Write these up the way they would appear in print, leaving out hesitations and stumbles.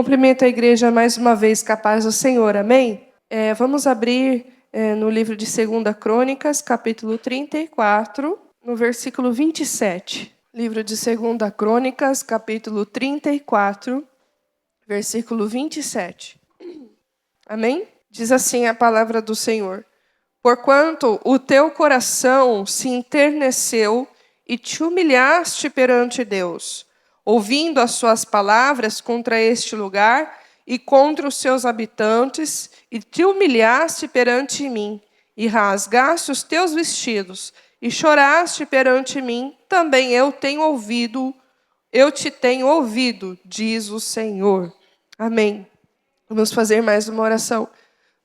Cumprimento a igreja mais uma vez, com a paz do Senhor, amém? Vamos abrir no livro de 2 Crônicas, capítulo 34, no versículo 27. Livro de 2 Crônicas, capítulo 34, versículo 27. Amém? Diz assim a palavra do Senhor: Porquanto o teu coração se enterneceu e te humilhaste perante Deus, ouvindo as suas palavras contra este lugar e contra os seus habitantes, e te humilhaste perante mim, e rasgaste os teus vestidos, e choraste perante mim, também eu te tenho ouvido, diz o Senhor. Amém. Vamos fazer mais uma oração.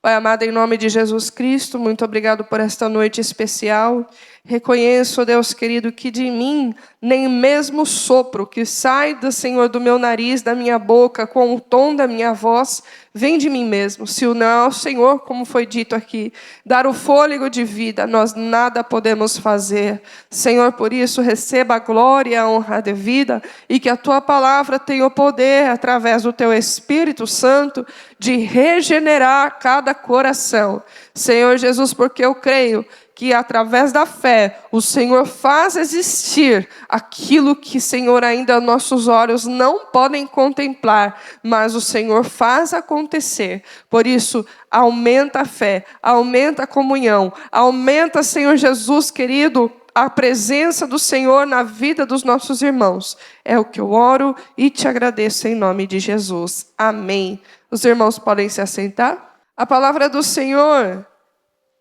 Pai amado, em nome de Jesus Cristo, muito obrigado por esta noite especial. Reconheço, Deus querido, que de mim, nem mesmo o sopro que sai do Senhor do meu nariz, da minha boca, com o tom da minha voz, vem de mim mesmo. Se não é o Senhor, como foi dito aqui, dar o fôlego de vida, nós nada podemos fazer. Senhor, por isso, receba a glória e a honra devida, e que a tua palavra tenha o poder, através do teu Espírito Santo, de regenerar cada coração. Senhor Jesus, porque eu creio que através da fé o Senhor faz existir aquilo que, Senhor, ainda nossos olhos não podem contemplar, mas o Senhor faz acontecer. Por isso, aumenta a fé, aumenta a comunhão, aumenta, Senhor Jesus querido, a presença do Senhor na vida dos nossos irmãos. É o que eu oro e te agradeço em nome de Jesus. Amém. Os irmãos podem se assentar? A palavra do Senhor,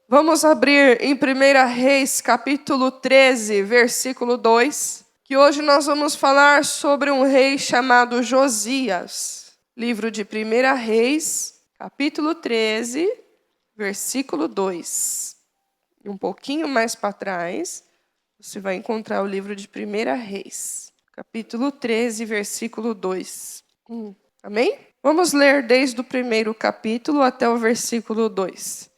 vamos abrir em 1 Reis, capítulo 13, versículo 2, que hoje nós vamos falar sobre um rei chamado Josias. Livro de 1 Reis, capítulo 13, versículo 2. E um pouquinho mais para trás, você vai encontrar o livro de 1 Reis, capítulo 13, versículo 2. Amém? Vamos ler desde o primeiro capítulo até o versículo 2.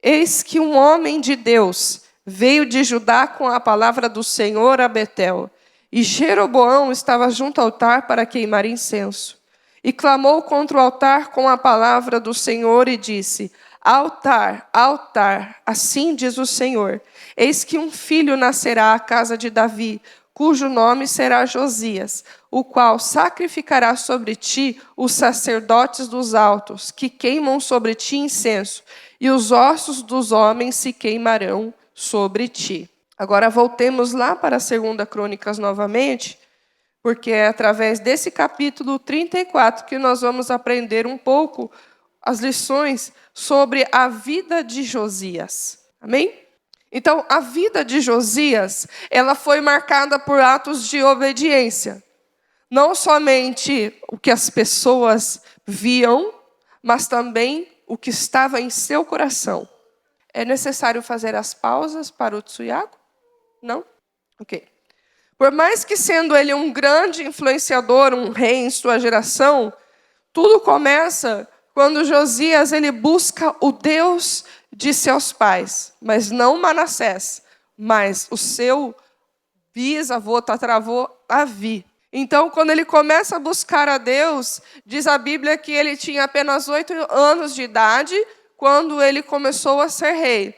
Eis que um homem de Deus veio de Judá com a palavra do Senhor a Betel, e Jeroboão estava junto ao altar para queimar incenso. E clamou contra o altar com a palavra do Senhor e disse: Altar, altar, assim diz o Senhor, eis que um filho nascerá à casa de Davi, cujo nome será Josias, o qual sacrificará sobre ti os sacerdotes dos altos, que queimam sobre ti incenso, e os ossos dos homens se queimarão sobre ti. Agora voltemos lá para 2 Crônicas novamente, porque é através desse capítulo 34 que nós vamos aprender um pouco as lições sobre a vida de Josias. Amém? Então, a vida de Josias, ela foi marcada por atos de obediência. Não somente o que as pessoas viam, mas também o que estava em seu coração. É necessário fazer as pausas para o Tsuyaku? Não? Ok. Por mais que sendo ele um grande influenciador, um rei em sua geração, tudo começa quando Josias ele busca o Deus de seus pais, mas não Manassés, mas o seu bisavô, tataravô, Davi. Então, quando ele começa a buscar a Deus, diz a Bíblia que ele tinha apenas 8 anos de idade quando ele começou a ser rei.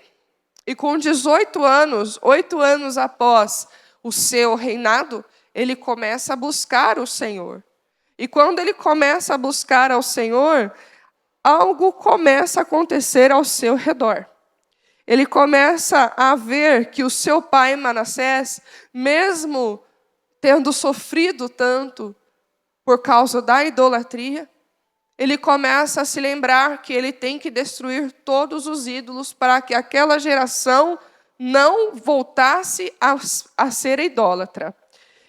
E com 18 anos, 8 anos após o seu reinado, ele começa a buscar o Senhor. E quando ele começa a buscar ao Senhor, algo começa a acontecer ao seu redor. Ele começa a ver que o seu pai Manassés, mesmo tendo sofrido tanto por causa da idolatria, ele começa a se lembrar que ele tem que destruir todos os ídolos para que aquela geração não voltasse a ser idólatra.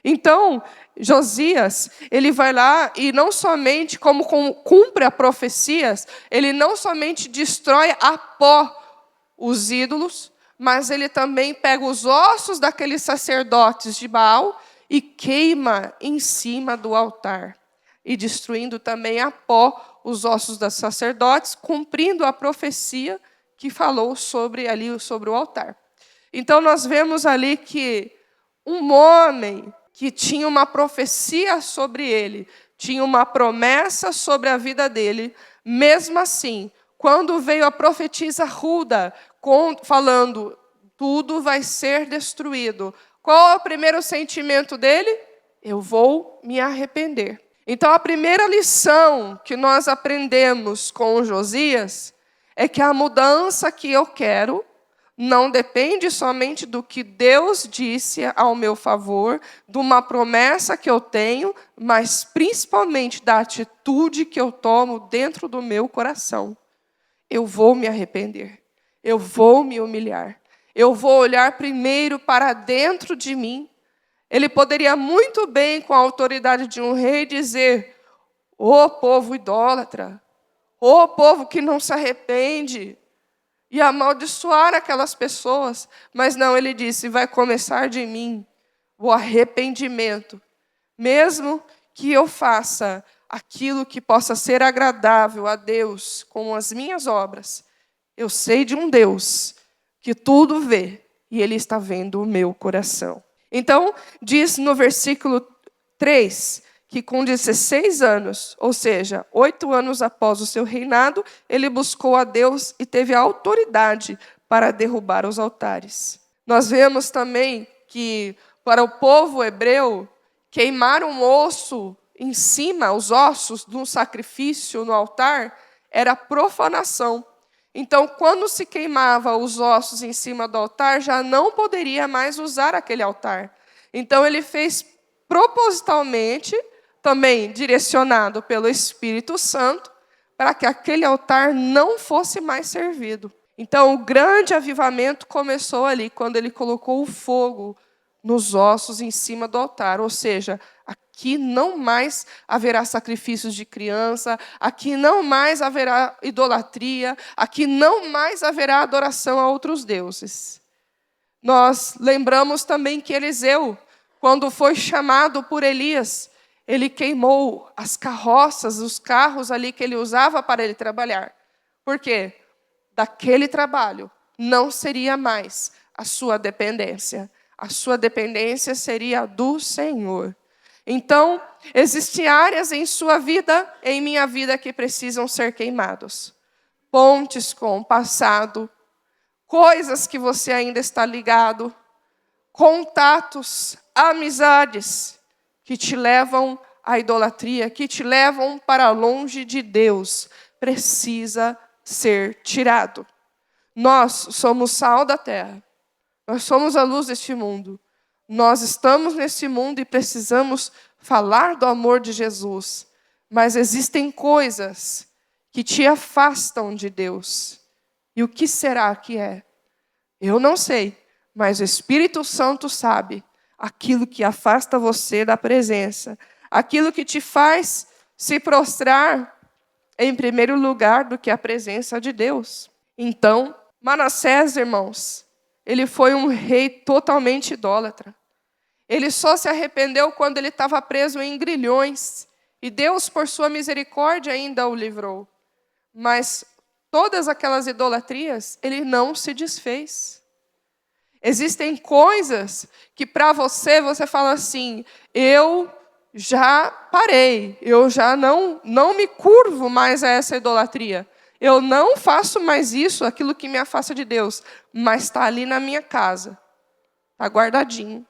Então, Josias, ele vai lá e não somente como cumpre a profecias, ele não somente destrói a pó os ídolos, mas ele também pega os ossos daqueles sacerdotes de Baal e queima em cima do altar. E destruindo também a pó os ossos dos sacerdotes, cumprindo a profecia que falou sobre o altar. Então nós vemos ali que um homem que tinha uma profecia sobre ele, tinha uma promessa sobre a vida dele. Mesmo assim, quando veio a profetisa Hulda, falando, tudo vai ser destruído, qual é o primeiro sentimento dele? Eu vou me arrepender. Então, a primeira lição que nós aprendemos com Josias é que a mudança que eu quero não depende somente do que Deus disse ao meu favor, de uma promessa que eu tenho, mas principalmente da atitude que eu tomo dentro do meu coração. Eu vou me arrepender, eu vou me humilhar, eu vou olhar primeiro para dentro de mim. Ele poderia muito bem, com a autoridade de um rei, dizer: ô povo idólatra, ô povo que não se arrepende, e amaldiçoar aquelas pessoas. Mas não, ele disse: vai começar de mim o arrependimento. Mesmo que eu faça aquilo que possa ser agradável a Deus com as minhas obras, eu sei de um Deus que tudo vê, e Ele está vendo o meu coração. Então, diz no versículo 3, que com 16 anos, ou seja, 8 anos após o seu reinado, ele buscou a Deus e teve a autoridade para derrubar os altares. Nós vemos também que, para o povo hebreu, queimar um osso em cima, os ossos de um sacrifício no altar, era profanação. Então, quando se queimava os ossos em cima do altar, já não poderia mais usar aquele altar. Então, ele fez propositalmente, também direcionado pelo Espírito Santo, para que aquele altar não fosse mais servido. Então, o grande avivamento começou ali, quando ele colocou o fogo nos ossos em cima do altar. Ou seja, aqui não mais haverá sacrifícios de criança, aqui não mais haverá idolatria, aqui não mais haverá adoração a outros deuses. Nós lembramos também que Eliseu, quando foi chamado por Elias, ele queimou as carroças, os carros ali que ele usava para ele trabalhar. Por quê? Daquele trabalho não seria mais a sua dependência. A sua dependência seria do Senhor. Então, existem áreas em sua vida, em minha vida, que precisam ser queimados. Pontes com o passado, coisas que você ainda está ligado, contatos, amizades que te levam à idolatria, que te levam para longe de Deus, precisa ser tirado. Nós somos sal da terra. Nós somos a luz deste mundo. Nós estamos nesse mundo e precisamos falar do amor de Jesus. Mas existem coisas que te afastam de Deus. E o que será que é? Eu não sei, mas o Espírito Santo sabe aquilo que afasta você da presença, aquilo que te faz se prostrar em primeiro lugar do que a presença de Deus. Então, Manassés, irmãos, ele foi um rei totalmente idólatra. Ele só se arrependeu quando ele estava preso em grilhões. E Deus, por sua misericórdia, ainda o livrou. Mas todas aquelas idolatrias, ele não se desfez. Existem coisas que para você fala assim: eu já parei, eu já não me curvo mais a essa idolatria. Eu não faço mais isso, aquilo que me afasta de Deus, mas está ali na minha casa, está guardadinho.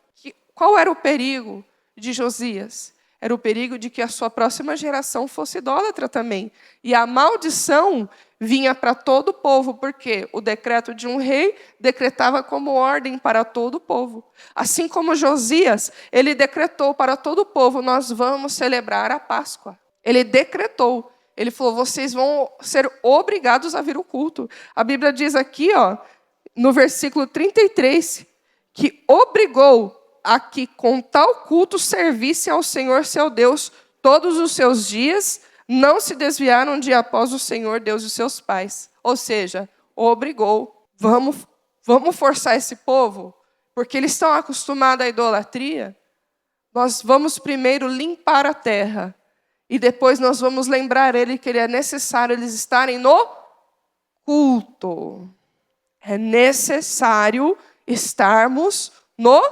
Qual era o perigo de Josias? Era o perigo de que a sua próxima geração fosse idólatra também. E a maldição vinha para todo o povo, porque o decreto de um rei decretava como ordem para todo o povo. Assim como Josias, ele decretou para todo o povo: nós vamos celebrar a Páscoa. Ele decretou. Ele falou: vocês vão ser obrigados a vir ao culto. A Bíblia diz aqui, no versículo 33, que obrigou a que com tal culto servissem ao Senhor seu Deus todos os seus dias, não se desviaram de após o Senhor Deus de seus pais. Ou seja, obrigou. Vamos forçar esse povo, porque eles estão acostumados à idolatria. Nós vamos primeiro limpar a terra, e depois nós vamos lembrar ele que é necessário eles estarem no culto. É necessário estarmos no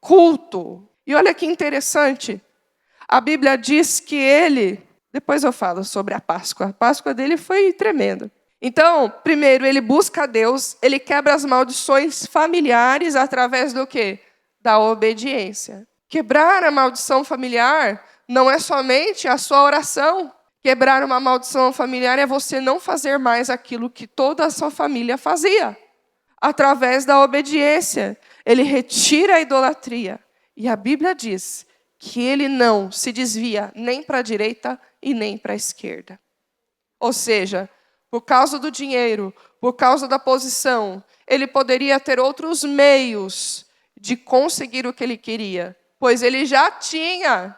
culto. E olha que interessante. A Bíblia diz que ele, depois eu falo sobre a Páscoa dele foi tremenda. Então, primeiro, ele busca a Deus, ele quebra as maldições familiares através do quê? Da obediência. Quebrar a maldição familiar não é somente a sua oração. Quebrar uma maldição familiar é você não fazer mais aquilo que toda a sua família fazia. Através da obediência, ele retira a idolatria. E a Bíblia diz que ele não se desvia nem para a direita e nem para a esquerda. Ou seja, por causa do dinheiro, por causa da posição, ele poderia ter outros meios de conseguir o que ele queria, pois ele já tinha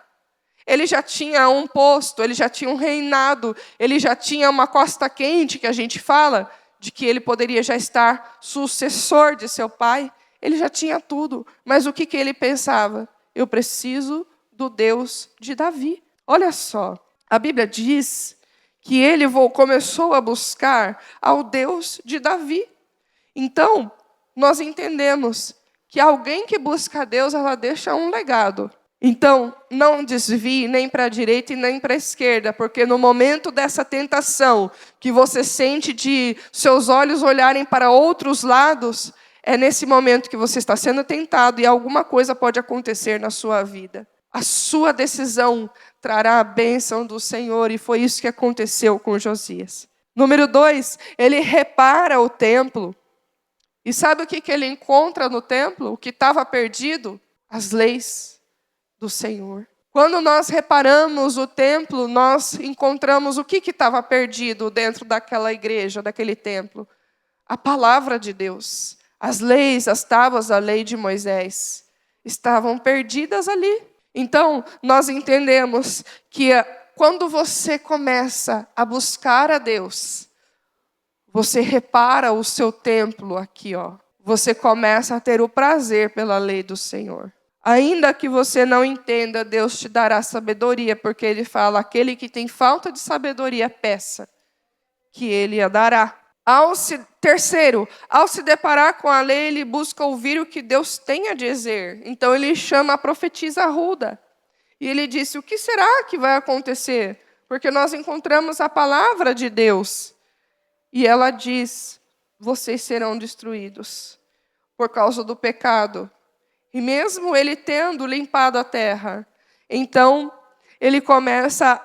um posto, ele já tinha um reinado, ele já tinha uma costa quente, que a gente fala, de que ele poderia já estar sucessor de seu pai. Ele já tinha tudo, mas o que ele pensava? Eu preciso do Deus de Davi. Olha só, a Bíblia diz que ele começou a buscar ao Deus de Davi. Então, nós entendemos que alguém que busca a Deus, ela deixa um legado. Então, não desvie nem para a direita e nem para a esquerda, porque no momento dessa tentação, que você sente de seus olhos olharem para outros lados, é nesse momento que você está sendo tentado e alguma coisa pode acontecer na sua vida. A sua decisão trará a bênção do Senhor, e foi isso que aconteceu com Josias. Número 2, ele repara o templo. E sabe o que ele encontra no templo? O que estava perdido? As leis do Senhor. Quando nós reparamos o templo, nós encontramos o que estava perdido dentro daquela igreja, daquele templo? A palavra de Deus. As leis, as tábuas da lei de Moisés estavam perdidas ali. Então, nós entendemos que quando você começa a buscar a Deus, você repara o seu templo aqui, ó. Você começa a ter o prazer pela lei do Senhor. Ainda que você não entenda, Deus te dará sabedoria, porque Ele fala, aquele que tem falta de sabedoria, peça, que Ele a dará. Terceiro, ao se deparar com a lei, ele busca ouvir o que Deus tem a dizer. Então ele chama a profetisa Hulda. E ele disse, o que será que vai acontecer? Porque nós encontramos a palavra de Deus. E ela diz, vocês serão destruídos por causa do pecado. E mesmo ele tendo limpado a terra, então ele começa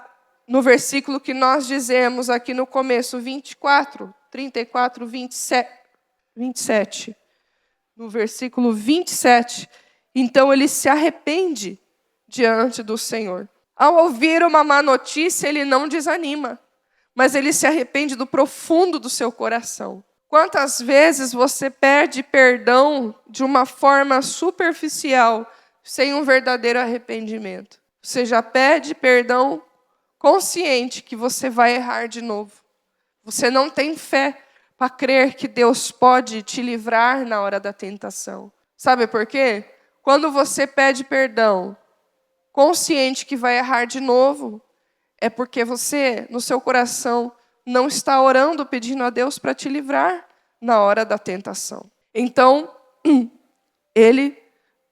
no versículo que nós dizemos aqui no começo, 34, 27. No versículo 27, então ele se arrepende diante do Senhor. Ao ouvir uma má notícia, ele não desanima, mas ele se arrepende do profundo do seu coração. Quantas vezes você pede perdão de uma forma superficial, sem um verdadeiro arrependimento? Você já pede perdão consciente que você vai errar de novo. Você não tem fé para crer que Deus pode te livrar na hora da tentação. Sabe por quê? Quando você pede perdão, consciente que vai errar de novo, é porque você, no seu coração, não está orando, pedindo a Deus para te livrar na hora da tentação. Então, ele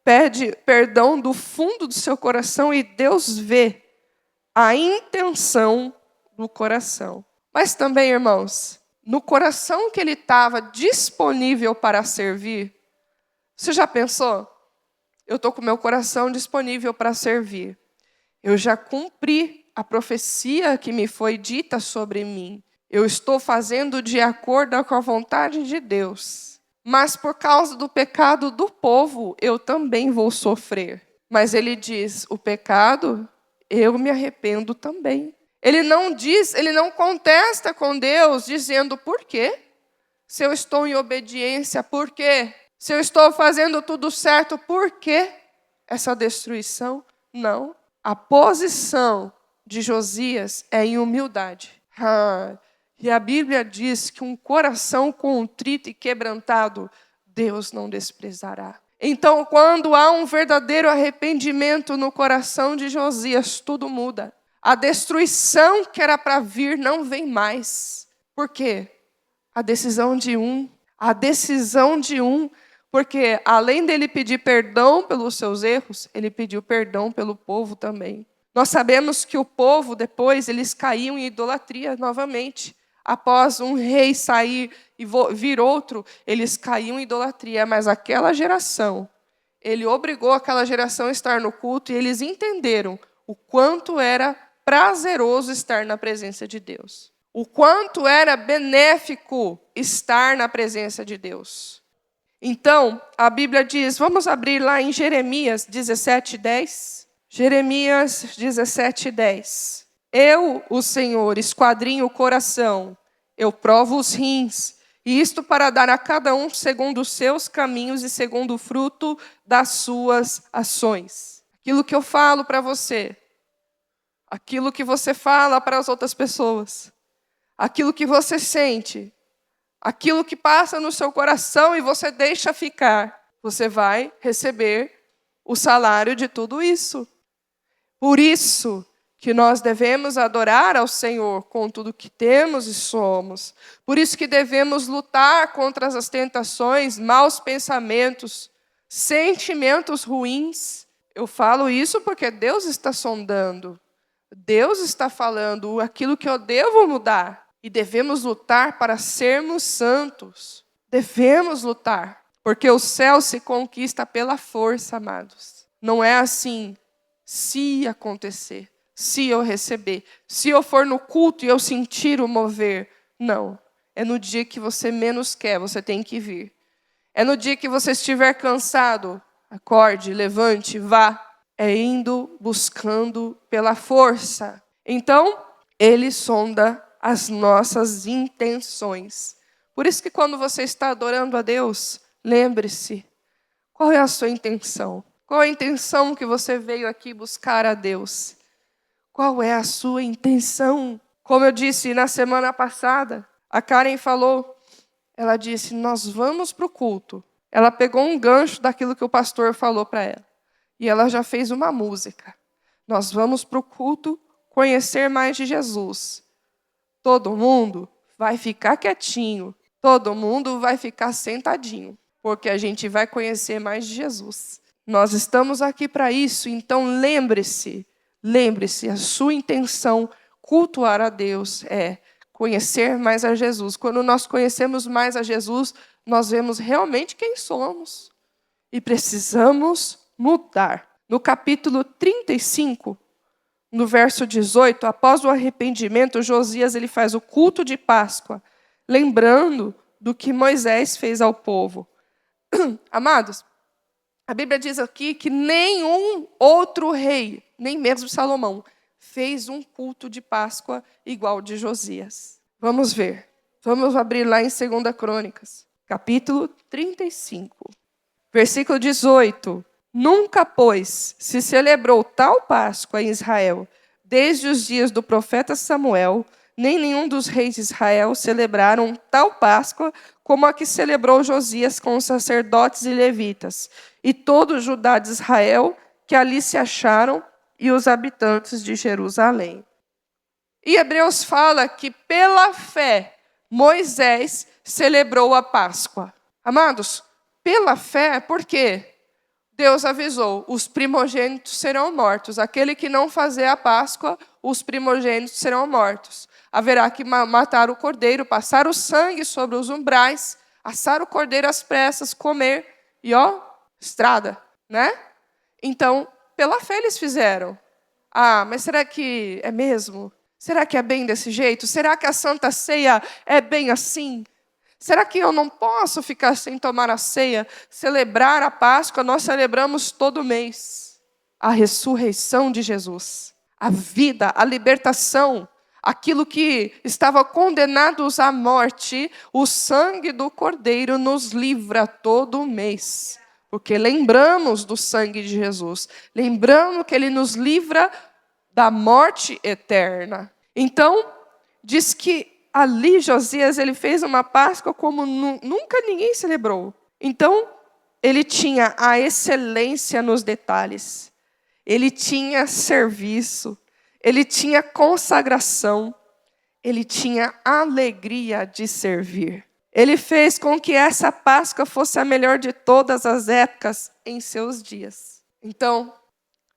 pede perdão do fundo do seu coração e Deus vê a intenção do coração. Mas também, irmãos, no coração que ele estava disponível para servir, você já pensou? Eu estou com o meu coração disponível para servir. Eu já cumpri a profecia que me foi dita sobre mim. Eu estou fazendo de acordo com a vontade de Deus. Mas por causa do pecado do povo, eu também vou sofrer. Mas ele diz, o pecado, eu me arrependo também. Ele não contesta com Deus dizendo por quê? Se eu estou em obediência, por quê? Se eu estou fazendo tudo certo, por quê essa destruição? Não. A posição de Josias é em humildade. E a Bíblia diz que um coração contrito e quebrantado, Deus não desprezará. Então, quando há um verdadeiro arrependimento no coração de Josias, tudo muda. A destruição que era para vir não vem mais. Por quê? A decisão de um, porque além dele pedir perdão pelos seus erros, ele pediu perdão pelo povo também. Nós sabemos que o povo, depois, eles caíam em idolatria novamente. Após um rei sair e vir outro, eles caíam em idolatria. Mas aquela geração, ele obrigou aquela geração a estar no culto e eles entenderam o quanto era prazeroso estar na presença de Deus. O quanto era benéfico estar na presença de Deus. Então, a Bíblia diz, vamos abrir lá em Jeremias 17:10. Jeremias 17:10. Eu, o Senhor, esquadrinho o coração, eu provo os rins, e isto para dar a cada um segundo os seus caminhos e segundo o fruto das suas ações. Aquilo que eu falo para você, aquilo que você fala para as outras pessoas, aquilo que você sente, aquilo que passa no seu coração e você deixa ficar, você vai receber o salário de tudo isso. Por isso que nós devemos adorar ao Senhor com tudo que temos e somos. Por isso que devemos lutar contra as tentações, maus pensamentos, sentimentos ruins. Eu falo isso porque Deus está sondando. Deus está falando aquilo que eu devo mudar. E devemos lutar para sermos santos. Devemos lutar. Porque o céu se conquista pela força, amados. Não é assim, se acontecer, se eu receber, se eu for no culto e eu sentir o mover. Não. É no dia que você menos quer, você tem que vir. É no dia que você estiver cansado, acorde, levante, vá. É indo, buscando pela força. Então, Ele sonda as nossas intenções. Por isso que quando você está adorando a Deus, lembre-se, qual é a sua intenção? Qual a intenção que você veio aqui buscar a Deus? Qual é a sua intenção? Como eu disse na semana passada, a Karen falou, ela disse, nós vamos para o culto. Ela pegou um gancho daquilo que o pastor falou para ela. E ela já fez uma música. Nós vamos para o culto conhecer mais de Jesus. Todo mundo vai ficar quietinho. Todo mundo vai ficar sentadinho. Porque a gente vai conhecer mais de Jesus. Nós estamos aqui para isso. Então lembre-se, a sua intenção cultuar a Deus é conhecer mais a Jesus. Quando nós conhecemos mais a Jesus, nós vemos realmente quem somos. E precisamos mudar. No capítulo 35, no verso 18, após o arrependimento, Josias ele faz o culto de Páscoa, lembrando do que Moisés fez ao povo. Amados, a Bíblia diz aqui que nenhum outro rei, nem mesmo Salomão, fez um culto de Páscoa igual ao de Josias. Vamos ver. Vamos abrir lá em 2 Crônicas, capítulo 35. Versículo 18. Nunca, pois, se celebrou tal Páscoa em Israel, desde os dias do profeta Samuel, nem nenhum dos reis de Israel celebraram tal Páscoa como a que celebrou Josias com os sacerdotes e levitas, e todo o Judá de Israel que ali se acharam, e os habitantes de Jerusalém. E Hebreus fala que pela fé Moisés celebrou a Páscoa. Amados, pela fé, por quê? Deus avisou, os primogênitos serão mortos. Aquele que não fazer a Páscoa, os primogênitos serão mortos. Haverá que matar o cordeiro, passar o sangue sobre os umbrais, assar o cordeiro às pressas, comer e estrada, né? Então, pela fé eles fizeram. Ah, mas será que é mesmo? Será que é bem desse jeito? Será que a Santa Ceia é bem assim? Será que eu não posso ficar sem tomar a ceia? Celebrar a Páscoa, nós celebramos todo mês. A ressurreição de Jesus. A vida, a libertação. Aquilo que estava condenados à morte, o sangue do Cordeiro nos livra todo mês. Porque lembramos do sangue de Jesus. Lembramos que Ele nos livra da morte eterna. Então, diz que ali Josias ele fez uma Páscoa como nunca ninguém celebrou. Então, ele tinha a excelência nos detalhes. Ele tinha serviço. Ele tinha consagração. Ele tinha alegria de servir. Ele fez com que essa Páscoa fosse a melhor de todas as épocas em seus dias. Então,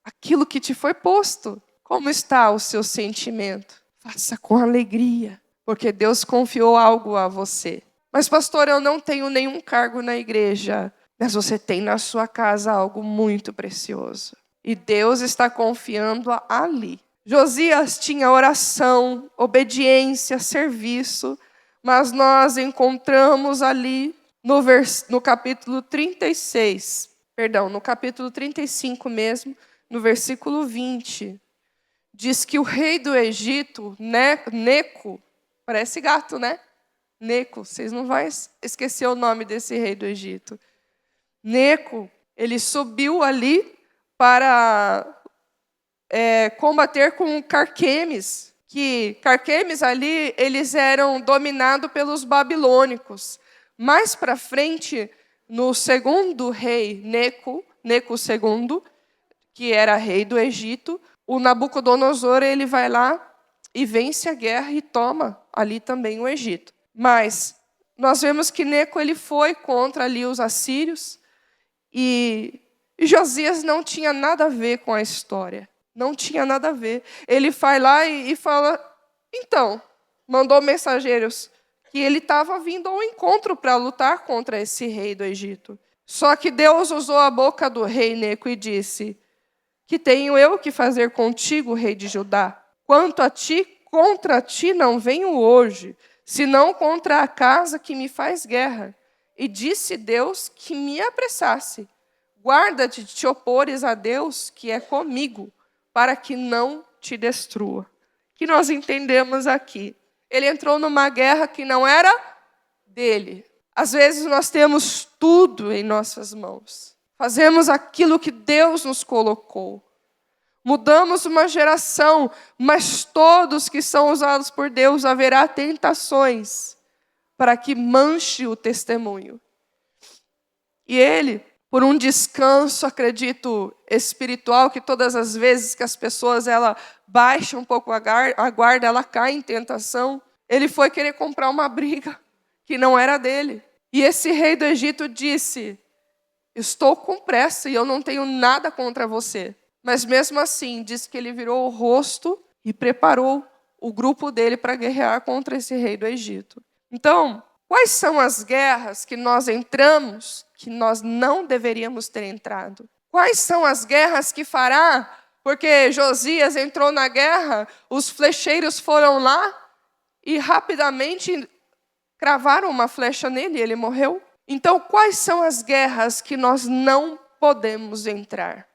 aquilo que te foi posto, Como está o seu sentimento? Faça com alegria, porque Deus confiou algo a você. Mas, pastor, eu não tenho nenhum cargo na igreja. Mas você tem na sua casa algo muito precioso. E Deus está confiando ali. Josias tinha oração, obediência, serviço. Mas nós encontramos ali no capítulo 36. Perdão, no capítulo 35 mesmo, no versículo 20. Diz que o rei do Egito, Neco, parece gato, né? Neco, vocês não vão esquecer o nome desse rei do Egito. Neco, ele subiu ali para combater com Carquemes, que Carquemes ali, eles eram dominados pelos babilônicos. Mais para frente, no segundo rei, Neco II, que era rei do Egito, o Nabucodonosor, ele vai lá e vence a guerra e toma ali também o Egito. Mas nós vemos que Neco, ele foi contra ali os assírios, e Josias não tinha nada a ver com a história. Não tinha nada a ver. Ele vai lá e fala, então, mandou mensageiros que ele estava vindo ao encontro para lutar contra esse rei do Egito. Só que Deus usou a boca do rei Neco e disse, que tenho eu que fazer contigo, rei de Judá? Quanto a ti, contra ti não venho hoje, senão contra a casa que me faz guerra. E disse Deus que me apressasse. Guarda-te de te opores a Deus, que é comigo, para que não te destrua. Que nós entendemos aqui. Ele entrou numa guerra que não era dele. Às vezes nós temos tudo em nossas mãos. Fazemos aquilo que Deus nos colocou. Mudamos uma geração, mas todos que são usados por Deus haverá tentações para que manche o testemunho. E ele, por um descanso, acredito, espiritual, que todas as vezes que as pessoas baixam um pouco a guarda, ela cai em tentação, ele foi querer comprar uma briga que não era dele. E esse rei do Egito disse, estou com pressa e eu não tenho nada contra você. Mas mesmo assim, diz que ele virou o rosto e preparou o grupo dele para guerrear contra esse rei do Egito. Então, quais são as guerras que nós entramos que nós não deveríamos ter entrado? Quais são as guerras que fará? Porque Josias entrou na guerra, os flecheiros foram lá e rapidamente cravaram uma flecha nele e ele morreu. Então, quais são as guerras que nós não podemos entrar?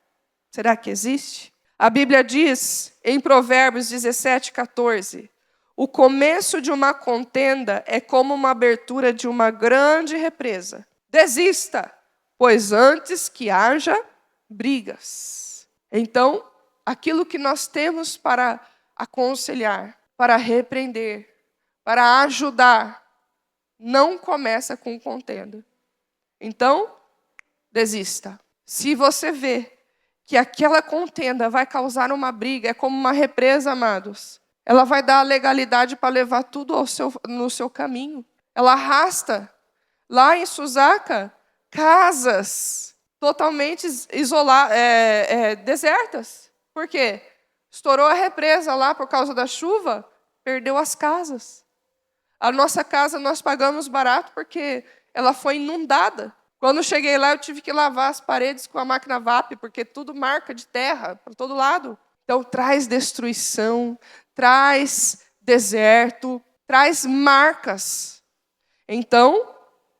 Será que existe? A Bíblia diz, em Provérbios 17:14, o começo de uma contenda é como uma abertura de uma grande represa. Desista, pois antes que haja brigas. Então, aquilo que nós temos para aconselhar, para repreender, para ajudar, não começa com contenda. Então, desista. Se você vê que aquela contenda vai causar uma briga, é como uma represa, amados. Ela vai dar a legalidade para levar tudo no seu caminho. Ela arrasta, lá em Suzaca, casas totalmente desertas. Por quê? Estourou a represa lá por causa da chuva, perdeu as casas. A nossa casa nós pagamos barato porque ela foi inundada. Quando eu cheguei lá, eu tive que lavar as paredes com a máquina VAP, porque tudo marca de terra para todo lado. Então, traz destruição, traz deserto, traz marcas. Então,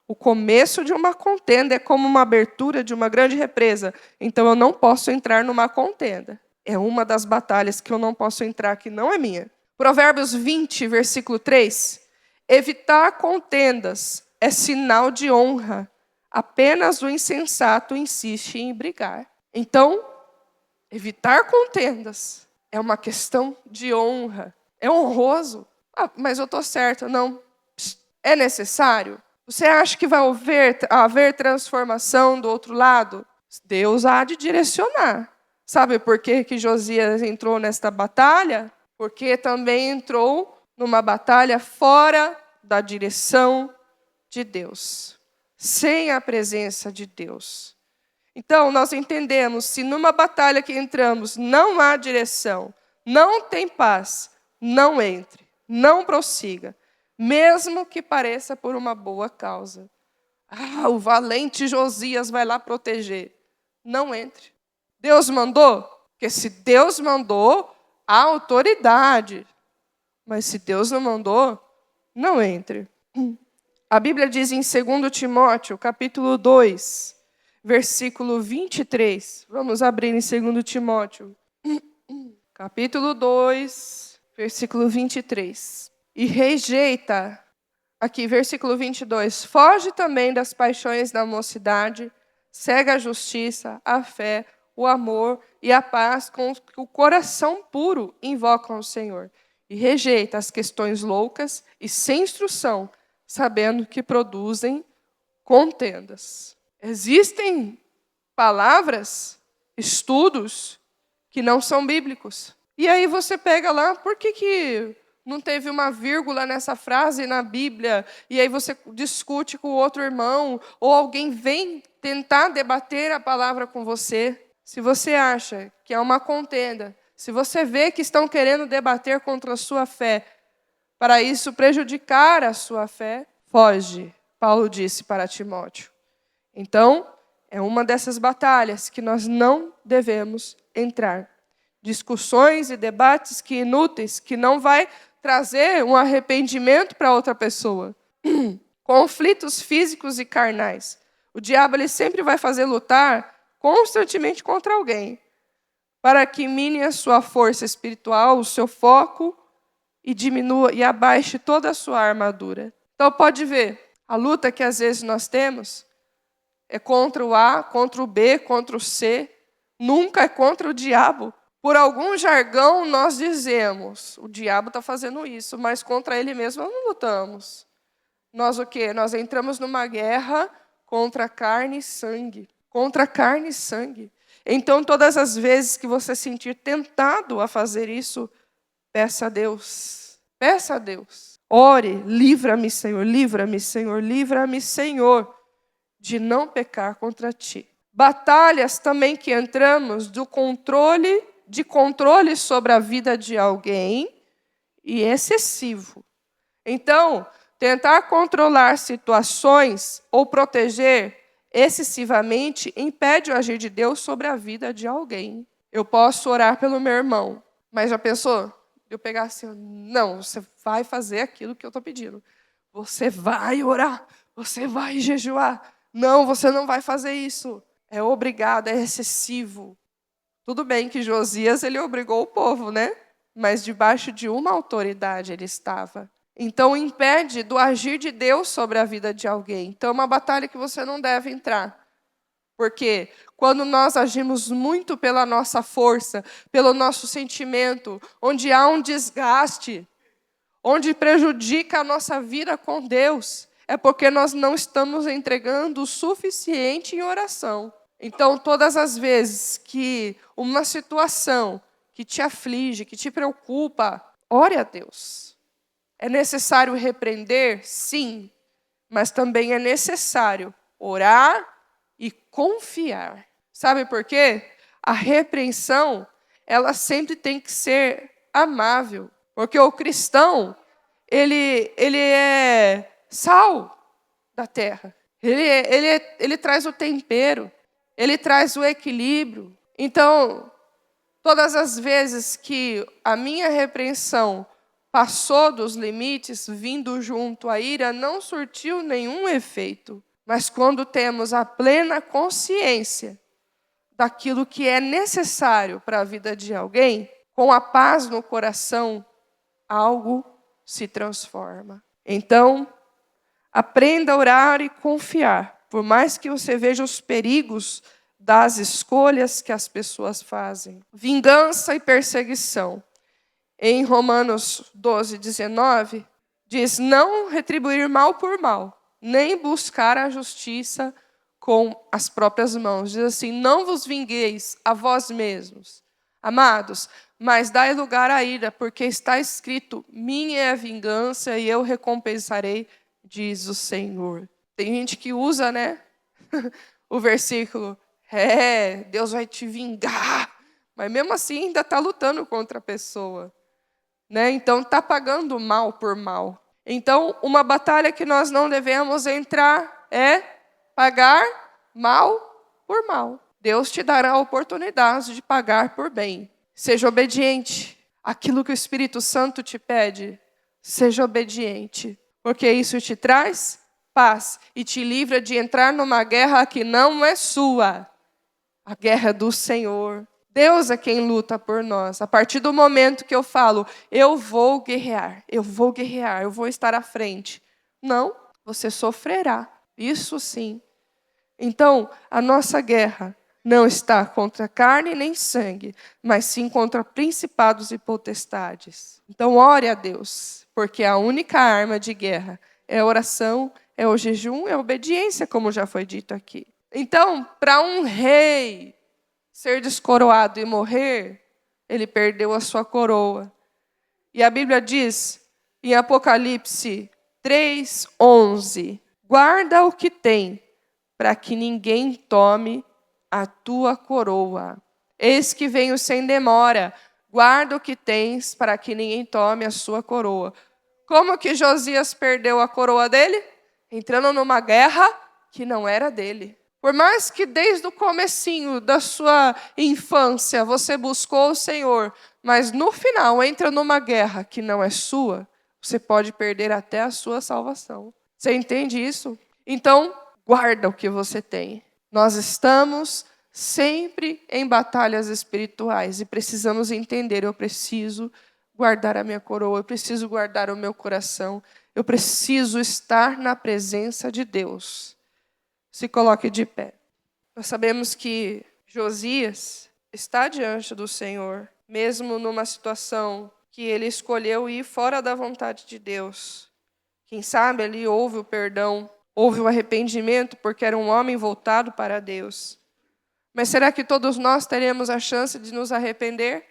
o começo de uma contenda é como uma abertura de uma grande represa. Então, eu não posso entrar numa contenda. É uma das batalhas que eu não posso entrar, que não é minha. Provérbios 20, versículo 3. Evitar contendas é sinal de honra. Apenas o insensato insiste em brigar. Então, evitar contendas é uma questão de honra. É honroso. Mas eu estou certa. Não. É necessário? Você acha que vai haver transformação do outro lado? Deus há de direcionar. Sabe por que Josias entrou nesta batalha? Porque também entrou numa batalha fora da direção de Deus. Sem a presença de Deus. Então, nós entendemos, se numa batalha que entramos não há direção, não tem paz, não entre, não prossiga, mesmo que pareça por uma boa causa. Ah, o valente Josias vai lá proteger. Não entre. Deus mandou? Porque se Deus mandou, há autoridade. Mas se Deus não mandou, não entre. A Bíblia diz em 2 Timóteo, capítulo 2, versículo 23. Vamos abrir em 2 Timóteo. Capítulo 2, versículo 23. E rejeita, aqui, versículo 22. Foge também das paixões da mocidade, segue a justiça, a fé, o amor e a paz com que o coração puro invocam o Senhor. E rejeita as questões loucas e sem instrução, sabendo que produzem contendas. Existem palavras, estudos, que não são bíblicos. E aí você pega lá, por que não teve uma vírgula nessa frase na Bíblia? E aí você discute com o outro irmão, ou alguém vem tentar debater a palavra com você. Se você acha que é uma contenda, se você vê que estão querendo debater contra a sua fé, para isso prejudicar a sua fé, foge, Paulo disse para Timóteo. Então, é uma dessas batalhas que nós não devemos entrar. Discussões e debates que inúteis, que não vai trazer um arrependimento para outra pessoa. Conflitos físicos e carnais. O diabo ele sempre vai fazer lutar constantemente contra alguém, para que mine a sua força espiritual, o seu foco, e diminua e abaixe toda a sua armadura. Então pode ver, a luta que às vezes nós temos é contra o A, contra o B, contra o C, nunca é contra o diabo. Por algum jargão nós dizemos, o diabo está fazendo isso, mas contra ele mesmo nós não lutamos. Nós o quê? Nós entramos numa guerra contra carne e sangue. Contra carne e sangue. Então, todas as vezes que você sentir tentado a fazer isso, peça a Deus. Peça a Deus. Ore, livra-me, Senhor, livra-me, Senhor, livra-me, Senhor, de não pecar contra ti. Batalhas também que entramos de controle sobre a vida de alguém e excessivo. Então, tentar controlar situações ou proteger excessivamente impede o agir de Deus sobre a vida de alguém. Eu posso orar pelo meu irmão, mas já pensou? Eu pegar assim, não, você vai fazer aquilo que eu estou pedindo. Você vai orar, você vai jejuar. Não, você não vai fazer isso. É obrigado, é excessivo. Tudo bem que Josias ele obrigou o povo, né? Mas debaixo de uma autoridade ele estava. Então, impede do agir de Deus sobre a vida de alguém. Então, é uma batalha que você não deve entrar. Porque quando nós agimos muito pela nossa força, pelo nosso sentimento, onde há um desgaste, onde prejudica a nossa vida com Deus, é porque nós não estamos entregando o suficiente em oração. Então, todas as vezes que uma situação que te aflige, que te preocupa, ore a Deus. É necessário repreender? Sim, mas também é necessário orar e confiar. Sabe por quê? A repreensão, ela sempre tem que ser amável, porque o cristão, ele é sal da terra. Ele traz o tempero, ele traz o equilíbrio. Então, todas as vezes que a minha repreensão passou dos limites, vindo junto à ira, não surtiu nenhum efeito. Mas quando temos a plena consciência daquilo que é necessário para a vida de alguém, com a paz no coração, algo se transforma. Então, aprenda a orar e confiar, por mais que você veja os perigos das escolhas que as pessoas fazem. Vingança e perseguição. Em Romanos 12, 19, diz, não retribuir mal por mal, nem buscar a justiça com as próprias mãos. Diz assim, não vos vingueis a vós mesmos, amados, mas dai lugar à ira, porque está escrito, minha é a vingança e eu recompensarei, diz o Senhor. Tem gente que usa, né, o versículo, Deus vai te vingar, mas mesmo assim ainda está lutando contra a pessoa, né? Então está pagando mal por mal. Então, uma batalha que nós não devemos entrar é pagar mal por mal. Deus te dará a oportunidade de pagar por bem. Seja obediente. Aquilo que o Espírito Santo te pede, seja obediente. Porque isso te traz paz e te livra de entrar numa guerra que não é sua. A guerra é do Senhor. Deus é quem luta por nós. A partir do momento que eu falo, eu vou guerrear, eu vou estar à frente. Não, você sofrerá. Isso sim. Então, a nossa guerra não está contra carne nem sangue, mas sim contra principados e potestades. Então, ore a Deus, porque a única arma de guerra é a oração, é o jejum, é a obediência, como já foi dito aqui. Então, para um rei ser descoroado e morrer, ele perdeu a sua coroa. E a Bíblia diz, em Apocalipse 3:11, guarda o que tem, para que ninguém tome a tua coroa. Eis que venho sem demora, guarda o que tens, para que ninguém tome a sua coroa. Como que Josias perdeu a coroa dele? Entrando numa guerra que não era dele. Por mais que desde o comecinho da sua infância você buscou o Senhor, mas no final entra numa guerra que não é sua, você pode perder até a sua salvação. Você entende isso? Então, guarda o que você tem. Nós estamos sempre em batalhas espirituais e precisamos entender, eu preciso guardar a minha coroa, eu preciso guardar o meu coração, eu preciso estar na presença de Deus. Se coloque de pé. Nós sabemos que Josias está diante do Senhor, mesmo numa situação que ele escolheu ir fora da vontade de Deus. Quem sabe ali houve o perdão, houve o arrependimento, porque era um homem voltado para Deus. Mas será que todos nós teremos a chance de nos arrepender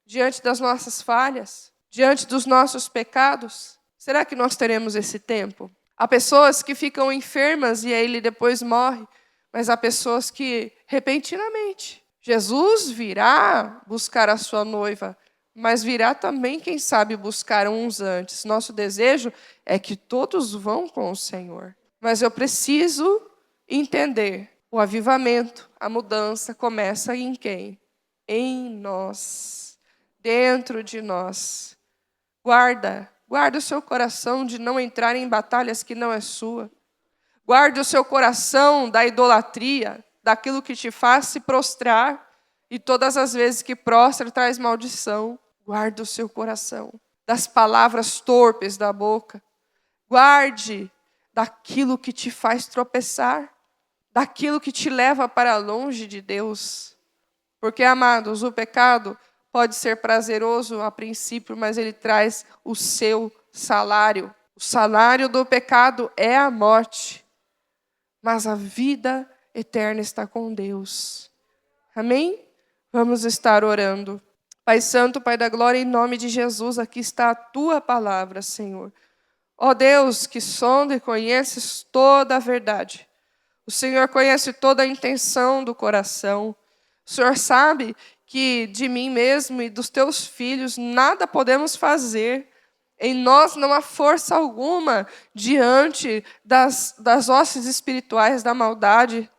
diante das nossas falhas, diante dos nossos pecados? Será que nós teremos esse tempo? Há pessoas que ficam enfermas e aí ele depois morre, mas há pessoas que, repentinamente, Jesus virá buscar a sua noiva, mas virá também, quem sabe, buscar uns antes. Nosso desejo é que todos vão com o Senhor. Mas eu preciso entender, o avivamento, a mudança começa em quem? Em nós, dentro de nós. Guarda o seu coração de não entrar em batalhas que não é sua. Guarde o seu coração da idolatria, daquilo que te faz se prostrar. E todas as vezes que prostra, traz maldição. Guarde o seu coração das palavras torpes da boca. Guarde daquilo que te faz tropeçar. Daquilo que te leva para longe de Deus. Porque, amados, o pecado pode ser prazeroso a princípio, mas ele traz o seu salário. O salário do pecado é a morte, mas a vida eterna está com Deus. Amém? Vamos estar orando. Pai Santo, Pai da Glória, em nome de Jesus, aqui está a Tua palavra, Senhor. Ó Deus, que sonda e conheces toda a verdade. O Senhor conhece toda a intenção do coração. O Senhor sabe que de mim mesmo e dos teus filhos nada podemos fazer. Em nós não há força alguma diante das hostes espirituais da maldade,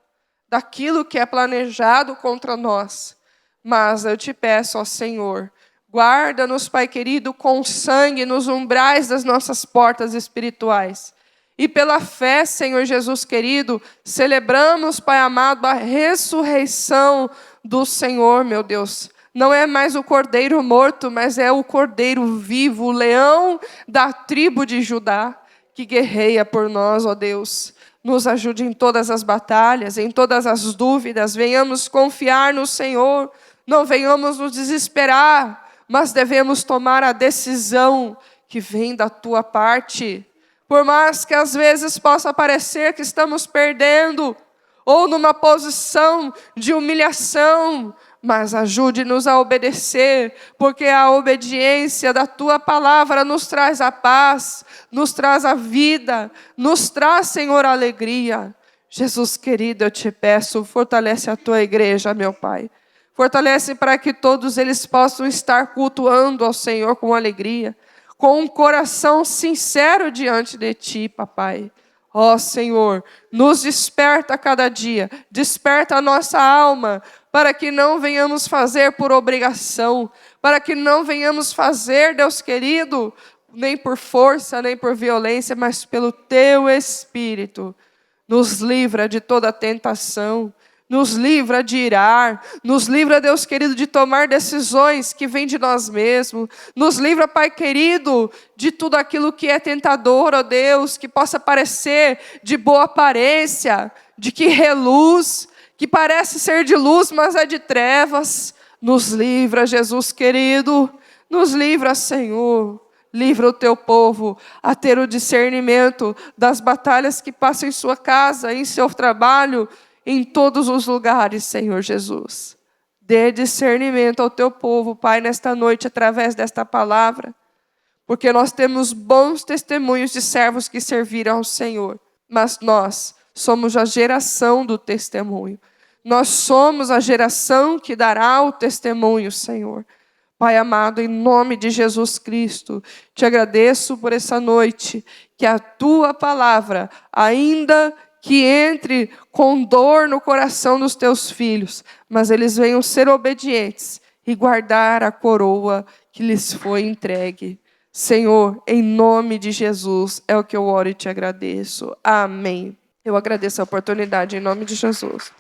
daquilo que é planejado contra nós. Mas eu te peço, ó Senhor, guarda-nos, Pai querido, com sangue nos umbrais das nossas portas espirituais. E pela fé, Senhor Jesus querido, celebramos, Pai amado, a ressurreição do Senhor, meu Deus. Não é mais o cordeiro morto, mas é o cordeiro vivo, o leão da tribo de Judá, que guerreia por nós, ó Deus. Nos ajude em todas as batalhas, em todas as dúvidas. Venhamos confiar no Senhor, não venhamos nos desesperar, mas devemos tomar a decisão que vem da Tua parte. Por mais que às vezes possa parecer que estamos perdendo, ou numa posição de humilhação, mas ajude-nos a obedecer, porque a obediência da Tua palavra nos traz a paz, nos traz a vida, nos traz, Senhor, a alegria. Jesus querido, eu te peço, fortalece a Tua igreja, meu Pai. Fortalece para que todos eles possam estar cultuando ao Senhor com alegria, com um coração sincero diante de Ti, papai. Ó Senhor, nos desperta a cada dia, desperta a nossa alma, para que não venhamos fazer por obrigação, para que não venhamos fazer, Deus querido, nem por força, nem por violência, mas pelo Teu Espírito. Nos livra de toda tentação, nos livra de irar, nos livra, Deus querido, de tomar decisões que vêm de nós mesmos, nos livra, Pai querido, de tudo aquilo que é tentador, ó Deus, que possa parecer de boa aparência, de que reluz, que parece ser de luz, mas é de trevas. Nos livra, Jesus querido, nos livra, Senhor. Livra o teu povo a ter o discernimento das batalhas que passam em sua casa, em seu trabalho, em todos os lugares, Senhor Jesus. Dê discernimento ao teu povo, Pai, nesta noite, através desta palavra, porque nós temos bons testemunhos de servos que serviram ao Senhor, mas nós somos a geração do testemunho. Nós somos a geração que dará o testemunho, Senhor. Pai amado, em nome de Jesus Cristo, te agradeço por essa noite, que a tua palavra, ainda que entre com dor no coração dos teus filhos, mas eles venham ser obedientes e guardar a coroa que lhes foi entregue. Senhor, em nome de Jesus, é o que eu oro e te agradeço. Amém. Eu agradeço a oportunidade em nome de Jesus.